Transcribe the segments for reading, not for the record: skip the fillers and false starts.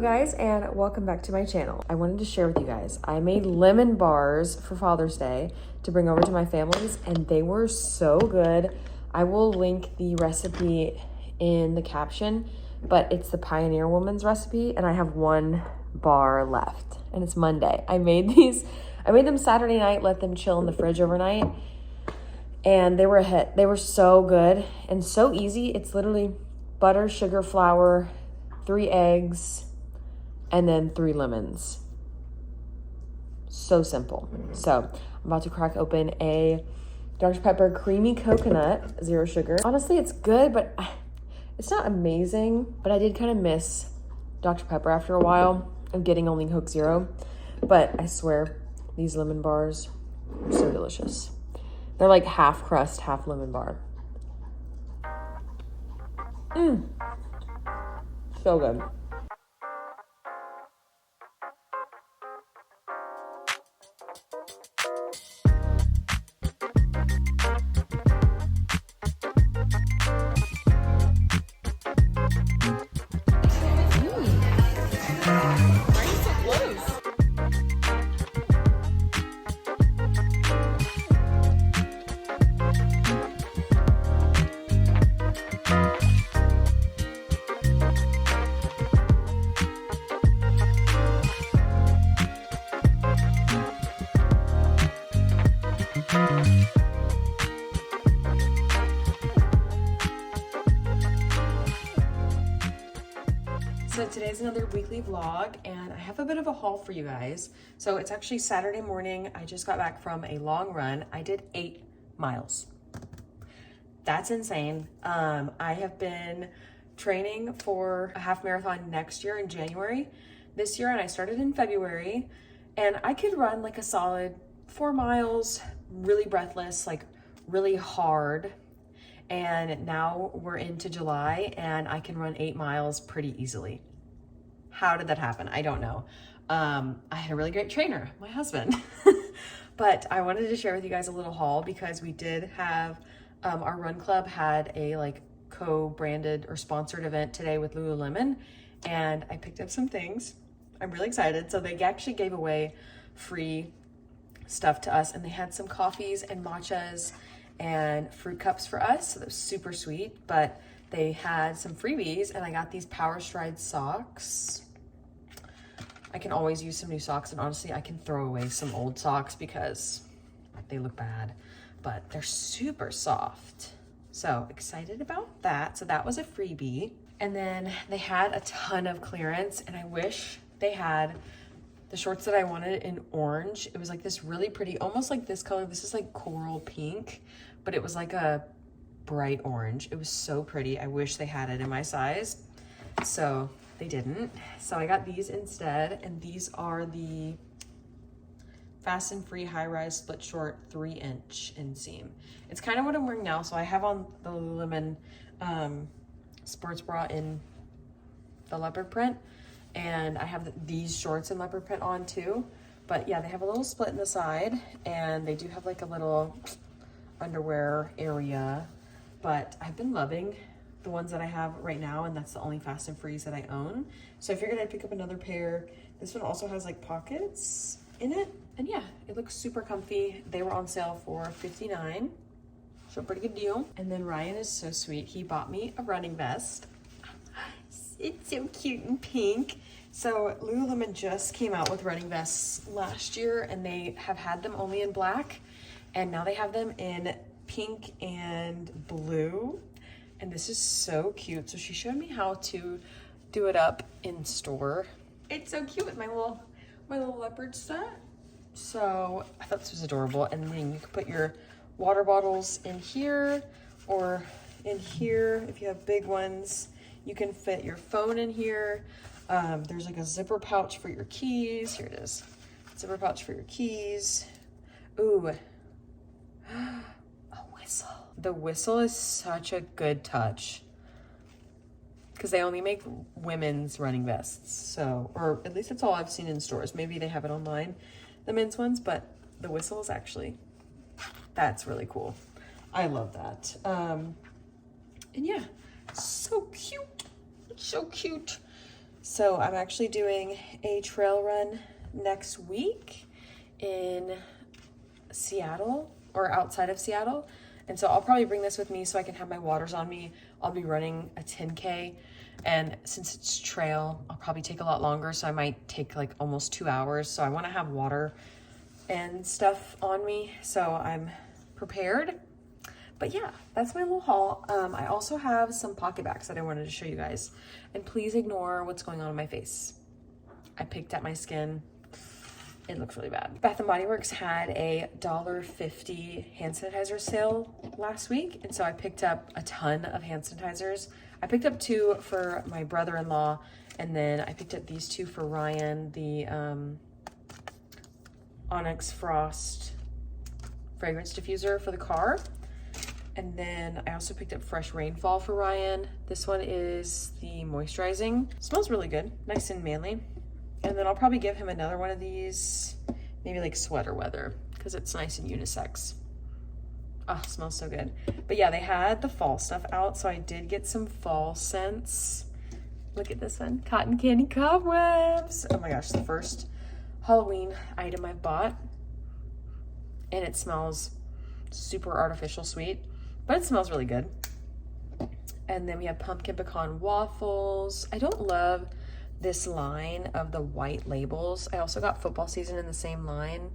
guys, and welcome back to my channel. I wanted to share with you guys, I made lemon bars for Father's Day to bring over to my families, and they were so good. I will link the recipe in the caption, but it's the Pioneer Woman's recipe, and I have one bar left, and it's Monday. I made them Saturday night, let them chill in the fridge overnight, and they were a hit. They were so good and so easy. It's literally butter, sugar, flour, 3 eggs, and then 3 lemons. So simple. So I'm about to crack open a Dr. Pepper creamy coconut, 0 sugar. Honestly, it's good, but it's not amazing. But I did kind of miss Dr. Pepper after a while of getting only Coke Zero. But I swear, these lemon bars are so delicious. They're like half crust, half lemon bar. So good. So today's another weekly vlog, and I have a bit of a haul for you guys. So it's actually Saturday morning. I just got back from a long run. I did 8 miles. That's insane. I have been training for a half marathon next year in January this year, and I started in February, and I could run like a solid 4 miles, really breathless, like really hard. And now we're into July and I can run 8 miles pretty easily. How did that happen? I don't know. I had a really great trainer, my husband. But I wanted to share with you guys a little haul because we did have, our run club had a like co-branded or sponsored event today with Lululemon, and I picked up some things. I'm really excited. So they actually gave away free stuff to us, and they had some coffees and matchas and fruit cups for us, so that was super sweet. But they had some freebies, and I got these Power Stride socks. I can always use some new socks, and honestly, I can throw away some old socks because they look bad, but they're super soft. So excited about that. So that was a freebie. And then they had a ton of clearance, and I wish they had the shorts that I wanted in orange. It was like this really pretty, almost like this color. This is like coral pink, but it was like a bright orange. It was so pretty. I wish they had it in my size. So they didn't. So I got these instead. And these are the Fast and Free High Rise Split Short 3-inch inseam. It's kind of what I'm wearing now. So I have on the Lululemon sports bra in the leopard print. And I have these shorts in leopard print on too. But yeah, they have a little split in the side, and they do have like a little underwear area. But I've been loving the ones that I have right now, and that's the only Fast and Frees that I own. So I figured I'd pick up another pair. This one also has like pockets in it. And yeah, it looks super comfy. They were on sale for $59. So pretty good deal. And then Ryan is so sweet. He bought me a running vest. It's so cute and pink. So Lululemon just came out with running vests last year, and they have had them only in black, and now they have them in pink and blue, and this is so cute. So she showed me how to do it up in store. It's so cute with my little leopard set. So I thought this was adorable. And then you can put your water bottles in here or in here if you have big ones. You can fit your phone in here. There's like a zipper pouch for your keys. Here it is. Zipper pouch for your keys. Ooh, a whistle. The whistle is such a good touch because they only make women's running vests. So, or at least that's all I've seen in stores. Maybe they have it online, the men's ones, but the whistle is actually, that's really cool. I love that. And yeah, so cute. It's so cute. So I'm actually doing a trail run next week in Seattle, or outside of Seattle. And so I'll probably bring this with me so I can have my waters on me. I'll be running a 10K, and since it's trail, I'll probably take a lot longer. So I might take like almost 2 hours. So I want to have water and stuff on me, so I'm prepared. But yeah, that's my little haul. I also have some Pocketbacs that I wanted to show you guys. And please ignore what's going on in my face. I picked at my skin. It looks really bad. Bath & Body Works had a $1.50 hand sanitizer sale last week. And so I picked up a ton of hand sanitizers. I picked up 2 for my brother-in-law. And then I picked up these 2 for Ryan, the Onyx Frost fragrance diffuser for the car. And then I also picked up Fresh Rainfall for Ryan. This one is the moisturizing. Smells really good, nice and manly. And then I'll probably give him another one of these, maybe like sweater weather, because it's nice and unisex. Oh, smells so good. But yeah, they had the fall stuff out, so I did get some fall scents. Look at this one, Cotton Candy Cobwebs. Oh my gosh, the first Halloween item I bought. And it smells super artificial sweet, but it smells really good. And then we have pumpkin pecan waffles. I don't love this line of the white labels. I also got football season in the same line.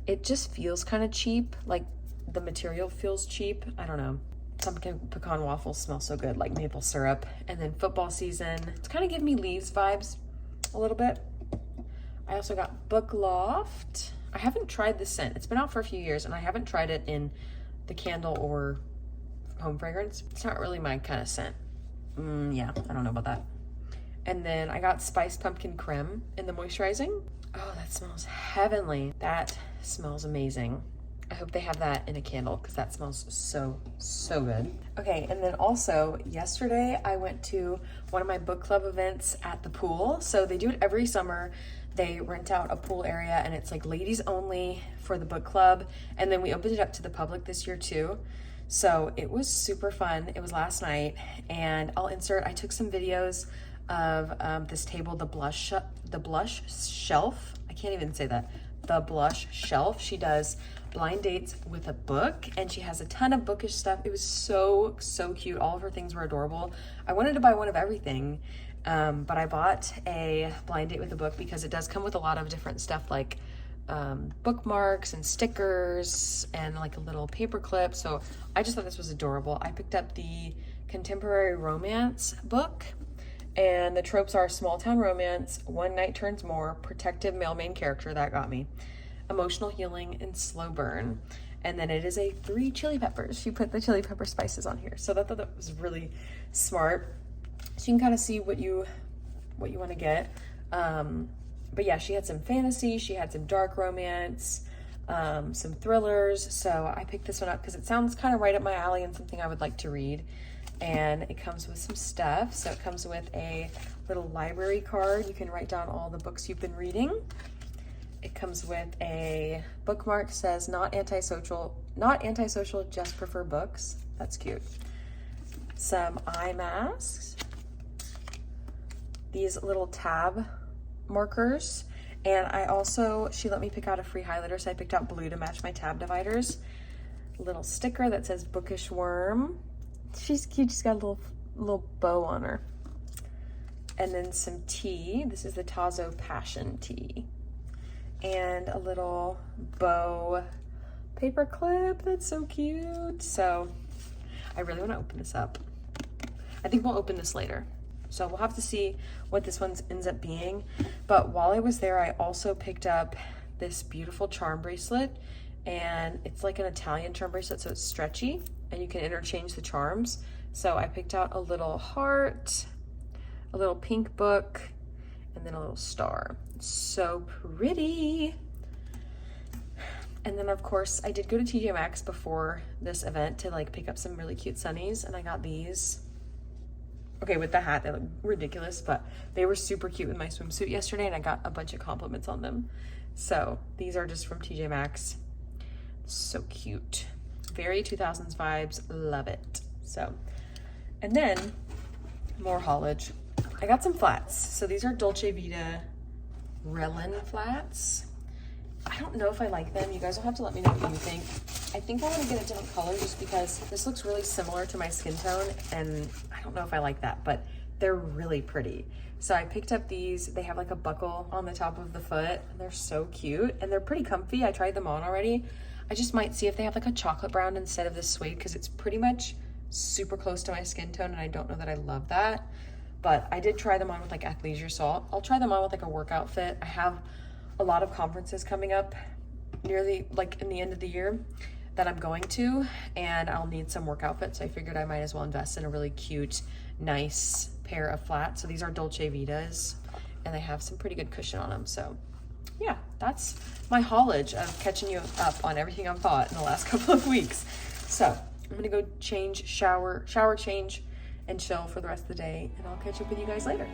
It just feels kind of cheap, like the material feels cheap. I don't know. Pumpkin pecan waffles smell so good, like maple syrup. And then football season, it's kind of giving me Leaves vibes a little bit. I also got Book Loft. I haven't tried this scent. It's been out for a few years and I haven't tried it in the candle or home fragrance. It's not really my kind of scent. Yeah, I don't know about that. And then I got Spiced Pumpkin Creme in the moisturizing. Oh, that smells heavenly. That smells amazing. I hope they have that in a candle because that smells so, so good. Okay, and then also yesterday I went to one of my book club events at the pool. So they do it every summer. They rent out a pool area and it's like ladies only for the book club. And then we opened it up to the public this year too. So it was super fun. It was last night, and I took some videos of this table, the blush shelf. I can't even say that. The blush shelf. She does blind dates with a book, and she has a ton of bookish stuff. It was so, so cute. All of her things were adorable. I wanted to buy one of everything, but I bought a blind date with a book because it does come with a lot of different stuff like bookmarks and stickers and like a little paper clip. So I just thought this was adorable. I picked up the contemporary romance book, and the tropes are small town romance, one night turns more, protective male main character, that got me, emotional healing, and slow burn. And then it is a 3 chili peppers. She put the chili pepper spices on here. So I thought that was really smart. So you can kind of see what you want to get. But yeah, she had some fantasy, she had some dark romance, some thrillers. So I picked this one up because it sounds kind of right up my alley and something I would like to read. And it comes with some stuff. So it comes with a little library card. You can write down all the books you've been reading. It comes with a bookmark, says not antisocial, just prefer books. That's cute. Some eye masks. These little tab markers. And she let me pick out a free highlighter, so I picked out blue to match my tab dividers. A little sticker that says Bookish Worm. She's cute. She's got a little bow on her. And then some tea. This is the Tazo Passion Tea. And a little bow paper clip. That's so cute. So I really want to open this up. I think we'll open this later. So we'll have to see what this one ends up being. But while I was there, I also picked up this beautiful charm bracelet. And it's like an Italian charm bracelet, so it's stretchy. And you can interchange the charms. So I picked out a little heart, a little pink book, and then a little star. It's so pretty. And then of course I did go to TJ Maxx before this event to like pick up some really cute sunnies, and I got these. Okay, with the hat, they look ridiculous, but they were super cute with my swimsuit yesterday, and I got a bunch of compliments on them. So these are just from TJ Maxx. So cute. Very 2000s vibes, love it. So, and then more haulage. I got some flats. So these are Dolce Vita Relin flats. I don't know if I like them. You guys will have to let me know what you think. I think I want to get a different color just because this looks really similar to my skin tone, and I don't know if I like that, but they're really pretty. So I picked up these. They have like a buckle on the top of the foot, and they're so cute, and they're pretty comfy. I tried them on already. I just might see if they have like a chocolate brown instead of the suede, because it's pretty much super close to my skin tone, and I don't know that I love that. But I did try them on with like athleisure, so I'll try them on with like a workout fit. I have a lot of conferences coming up nearly like in the end of the year that I'm going to, and I'll need some work outfits. So I figured I might as well invest in a really cute, nice pair of flats. So these are Dolce Vitas, and they have some pretty good cushion on them. So yeah, that's my haulage of catching you up on everything I've bought in the last couple of weeks. So I'm gonna go change, shower change, and chill for the rest of the day, and I'll catch up with you guys later.